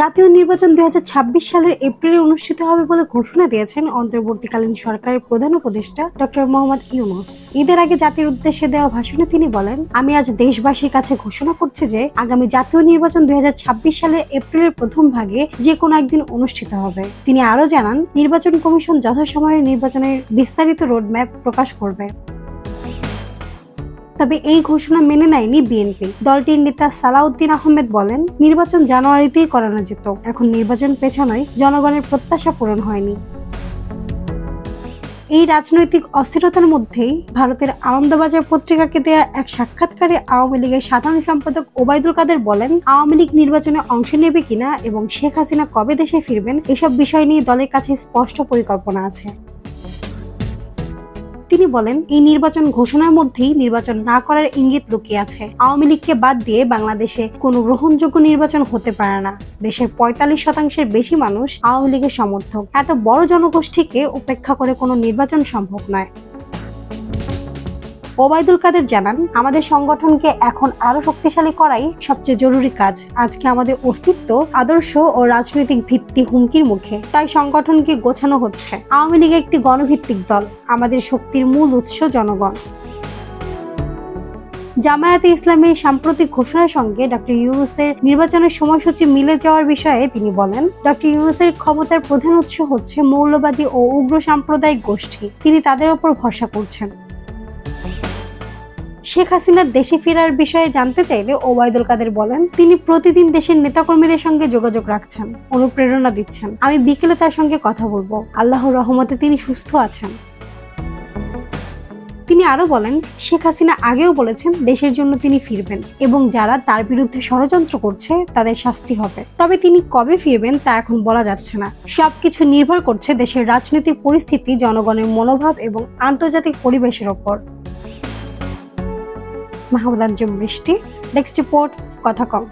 জাতীয় নির্বাচন 2026 সালের এপ্রিলে অনুষ্ঠিত হবে বলে ঘোষণা দিয়েছেন অন্তর্বর্তীকালীন সরকারের প্রধান উপদেষ্টা ডক্টর মোহাম্মদ ইউনূস। ঈদের আগে জাতির উদ্দেশ্যে দেওয়া ভাষণে তিনি বলেন, আমি আজ দেশবাসীর কাছে ঘোষণা করছি যে আগামী জাতীয় নির্বাচন 2026 সালের এপ্রিলের প্রথম ভাগে যে কোনো একদিন অনুষ্ঠিত হবে। তিনি আরো জানান, নির্বাচন কমিশন যথাসময়ে নির্বাচনের বিস্তারিত রোডম্যাপ প্রকাশ করবে। তবে এই ঘোষণা মেনে নেয়নি বিএনপি। দলটির নেতা সালাউদ্দিন আহমেদ বলেন, নির্বাচন জানুয়ারিতেই করানো যেত, এখন নির্বাচন পেছানোয় জনগণের প্রত্যাশা পূরণ হয়নি। এই রাজনৈতিক অস্থিরতার মধ্যেই ভারতের আনন্দবাজার পত্রিকাকে দেয়া এক সাক্ষাৎকারে আওয়ামী লীগের সাধারণ সম্পাদক ওবায়দুল কাদের বলেন, আওয়ামী লীগ নির্বাচনে অংশ নেবে কিনা এবং শেখ হাসিনা কবে দেশে ফিরবেন এসব বিষয় নিয়ে দলের কাছে স্পষ্ট পরিকল্পনা আছে। তিনি বলেন, এই নির্বাচন ঘোষণার মধ্যেই নির্বাচন না করার ইঙ্গিত লুকিয়ে আছে। আওয়ামী লীগকে বাদ দিয়ে বাংলাদেশে কোনো গ্রহণযোগ্য নির্বাচন হতে পারে না। দেশের 45% বেশি মানুষ আওয়ামী লীগের সমর্থক। এত বড় জনগোষ্ঠীকে উপেক্ষা করে কোনো নির্বাচন সম্ভব নয়। ওবায়দুল কাদের জানান, আমাদের সংগঠনকে এখন আরো শক্তিশালী করাই সবচেয়ে জরুরি কাজ। আজকে আমাদের অস্তিত্ব, আদর্শ ও রাজনৈতিক ভিত্তি হুমকির মুখে, তাই সংগঠনকে গোছানো হচ্ছে। আওয়ামী লীগ একটি গণভিত্তিক দল, আমাদের শক্তির মূল উৎস জনগণ। জামায়াতে ইসলামীর সাম্প্রতিক ঘোষণার সঙ্গে ডক্টর ইউনূসের নির্বাচনের সময়সূচি মিলে যাওয়ার বিষয়ে তিনি বলেন, ডক্টর ইউনূসের ক্ষমতার প্রধান উৎস হচ্ছে মৌলবাদী ও উগ্র সাম্প্রদায়িক গোষ্ঠী। তিনি তাদের ওপর ভরসা করছেন। শেখ হাসিনার দেশে ফেরার বিষয়ে জানতে চাইলে ওবায়দুল কাদের বলেন, তিনি প্রতিদিন দেশের নেতাকর্মীদের সঙ্গে যোগাযোগ রাখছেন, অনুপ্রেরণা দিচ্ছেন। আমি বিকেলে তার সঙ্গে কথা বলবো। আল্লাহর রহমতে তিনি সুস্থ আছেন। তিনি আরো বলেন, শেখ হাসিনা আগেও বলেছেন দেশের জন্য তিনি ফিরবেন এবং যারা তার বিরুদ্ধে ষড়যন্ত্র করছে তাদের শাস্তি হবে। তবে তিনি কবে ফিরবেন তা এখন বলা যাচ্ছে না। সবকিছু নির্ভর করছে দেশের রাজনৈতিক পরিস্থিতি, জনগণের মনোভাব এবং আন্তর্জাতিক পরিবেশের ওপর। মাহমুদ আঞ্জুম বৃষ্টি, ডেস্ক রিপোর্ট, কথা কম।